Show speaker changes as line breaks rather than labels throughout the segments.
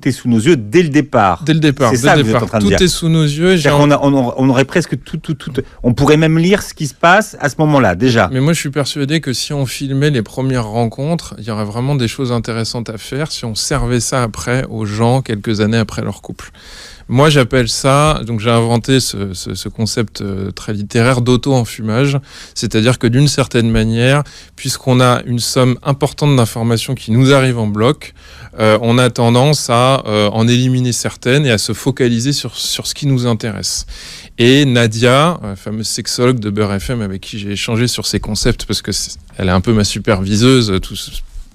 tout est sous nos yeux dès le départ.
Dès le départ.
C'est ça que vous êtes en train de
tout
dire.
est sous nos yeux.
On aurait presque tout. On pourrait même lire ce qui se passe à ce moment-là, déjà.
Mais moi, je suis persuadé que si on filmait les premières rencontres, il y aurait vraiment des choses intéressantes à faire si on servait ça après aux gens quelques années après leur couple. Moi, j'appelle ça, donc j'ai inventé ce concept très littéraire d'auto-enfumage, c'est-à-dire que d'une certaine manière, puisqu'on a une somme importante d'informations qui nous arrivent en bloc, on a tendance à en éliminer certaines et à se focaliser sur ce qui nous intéresse. Et Nadia, fameuse sexologue de Beurre FM avec qui j'ai échangé sur ces concepts, parce que elle est un peu ma superviseuse,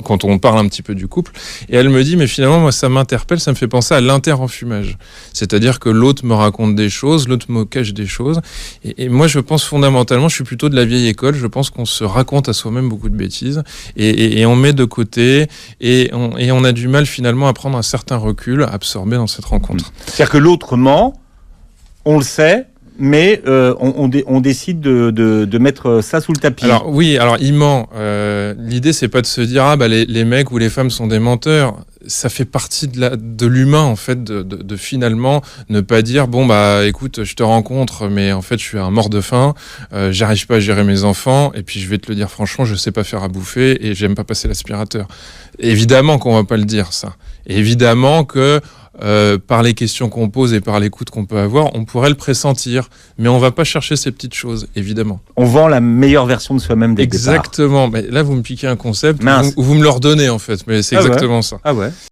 quand on parle un petit peu du couple, et elle me dit, mais finalement, moi, ça m'interpelle, ça me fait penser à l'interenfumage. C'est-à-dire que l'autre me raconte des choses, l'autre me cache des choses, et moi, je pense fondamentalement, je suis plutôt de la vieille école, je pense qu'on se raconte à soi-même beaucoup de bêtises, et on met de côté, et on a du mal, finalement, à prendre un certain recul, à absorber dans cette rencontre.
C'est-à-dire que l'autre ment, on le sait, mais on décide de mettre ça sous le tapis.
Alors oui, il ment. L'idée, c'est pas de se dire les mecs ou les femmes sont des menteurs. Ça fait partie de l'humain, en fait, de finalement ne pas dire écoute, je te rencontre, mais en fait je suis un mort de faim, j'arrive pas à gérer mes enfants, et puis je vais te le dire franchement, je sais pas faire à bouffer et j'aime pas passer l'aspirateur. Évidemment qu'on va pas le dire, ça. Évidemment que par les questions qu'on pose et par l'écoute qu'on peut avoir, on pourrait le pressentir, mais on va pas chercher ces petites choses, évidemment.
On vend la meilleure version de soi-même dès le départ.
Exactement. Mais là, vous me piquez un concept,
Mince.
vous me le redonnez, en fait, mais c'est exactement ça.
Ah ouais.